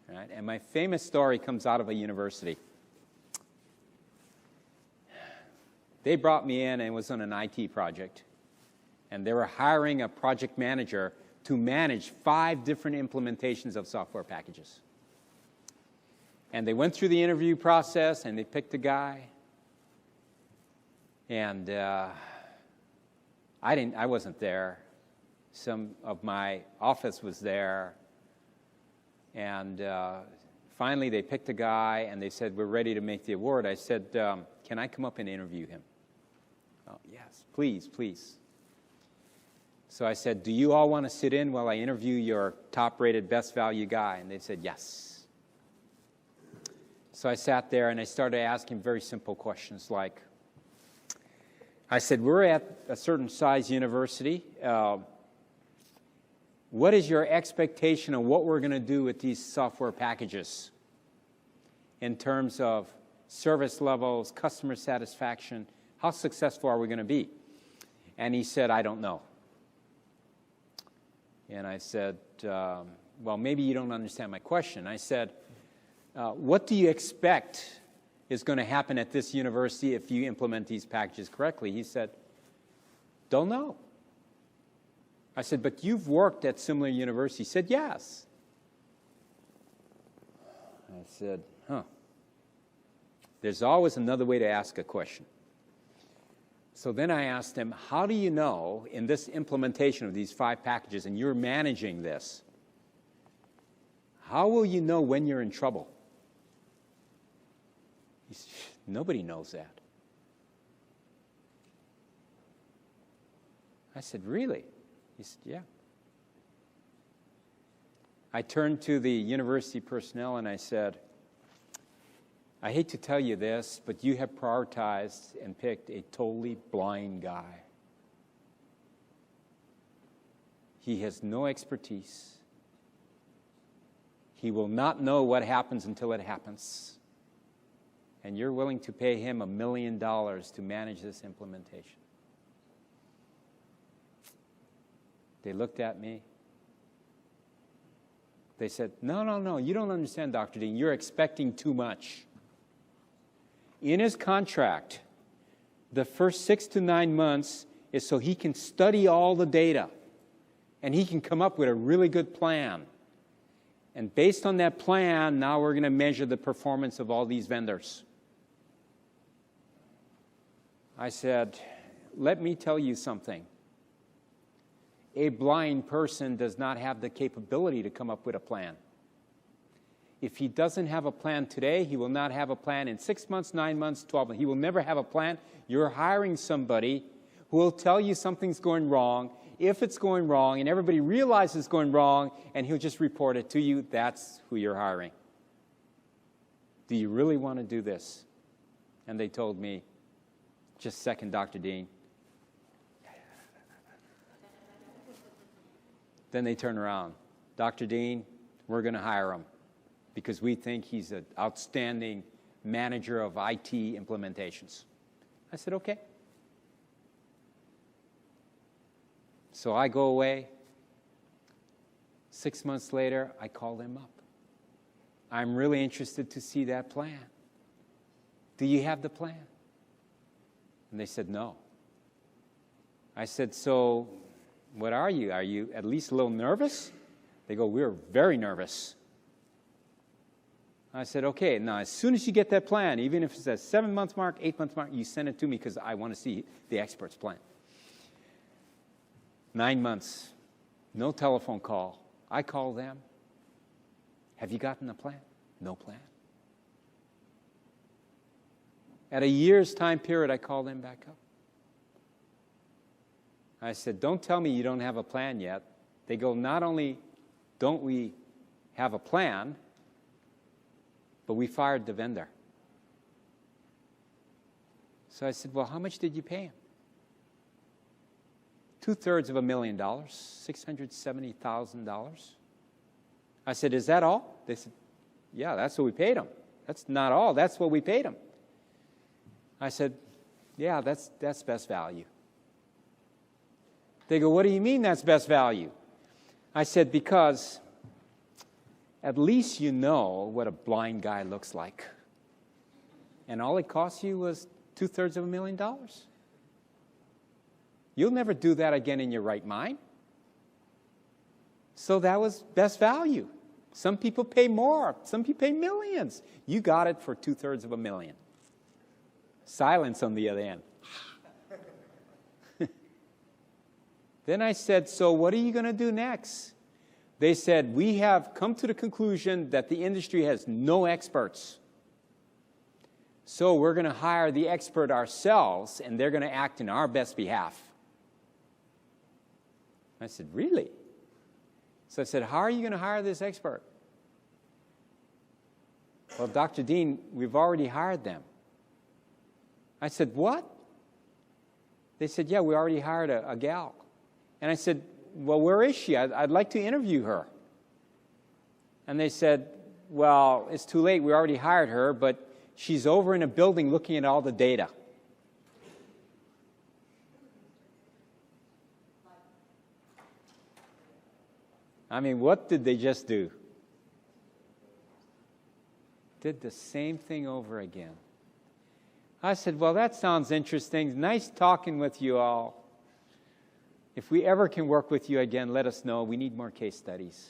Right? And my famous story comes out of a university. They brought me in and it was on an IT project. And they were hiring a project manager to manage 5 different implementations of software packages. And they went through the interview process and they picked a guy. And I wasn't there. Some of my office was there. And finally they picked a guy and they said, we're ready to make the award. I said, can I come up and interview him? Oh, yes, please, please. So I said, do you all want to sit in while I interview your top-rated, best-value guy? And they said, yes. So I sat there and I started asking very simple questions like, I said, we're at a certain size university. What is your expectation of what we're going to do with these software packages in terms of service levels, customer satisfaction? How successful are we going to be? And he said, I don't know. And I said, well, maybe you don't understand my question. I said, what do you expect is going to happen at this university if you implement these packages correctly? He said, don't know. I said, but you've worked at similar universities. He said, yes. I said, huh. There's always another way to ask a question. So then I asked him, how do you know in this implementation of these 5 packages, and you're managing this, how will you know when you're in trouble? He said, nobody knows that. I said, really? He said, yeah. I turned to the university personnel and I said, I hate to tell you this, but you have prioritized and picked a totally blind guy. He has no expertise. He will not know what happens until it happens. And you're willing to pay him $1 million to manage this implementation. They looked at me. They said, no, you don't understand, Dr. Dean. You're expecting too much. In his contract, the first 6 to 9 months is so he can study all the data and he can come up with a really good plan. And based on that plan, now we're going to measure the performance of all these vendors. I said, let me tell you something. A blind person does not have the capability to come up with a plan. If he doesn't have a plan today, he will not have a plan in 6 months, 9 months, 12 months. He will never have a plan. You're hiring somebody who will tell you something's going wrong, if it's going wrong, and everybody realizes it's going wrong, and he'll just report it to you. That's who you're hiring. Do you really want to do this? And they told me, just a second, Dr. Dean. Then they turn around. Dr. Dean, we're going to hire him because we think he's an outstanding manager of IT implementations. I said, okay. So I go away. 6 months later, I call them up. I'm really interested to see that plan. Do you have the plan? And they said, no. I said, so what are you? Are you at least a little nervous? They go, we're very nervous. I said, okay, now as soon as you get that plan, even if it's a 7-month mark, 8-month mark, you send it to me because I want to see the expert's plan. 9 months, no telephone call. I call them. Have you gotten a plan? No plan. At a year's time period, I call them back up. I said, don't tell me you don't have a plan yet. They go, not only don't we have a plan, but we fired the vendor. So I said, well, how much did you pay him? $2/3 $670,000. I said, is that all? They said, yeah, that's what we paid him. That's not all, that's what we paid him. I said, yeah, that's best value. They go, what do you mean that's best value? I said, because at least you know what a blind guy looks like. And all it cost you was $250,000. You'll never do that again in your right mind. So that was best value. Some people pay more. Some people pay millions. You got it for $250,000. Silence on the other end. Then I said, so what are you going to do next? They said, we have come to the conclusion that the industry has no experts. So we're going to hire the expert ourselves, and they're going to act in our best behalf. I said, really? So I said, how are you going to hire this expert? Well, Dr. Dean, we've already hired them. I said, what? They said, yeah, we already hired a gal. And I said, well, where is she? I'd like to interview her. And they said, well, it's too late. We already hired her, but she's over in a building looking at all the data. I mean, what did they just do? Did the same thing over again. I said, well, that sounds interesting. Nice talking with you all. If we ever can work with you again, let us know. We need more case studies.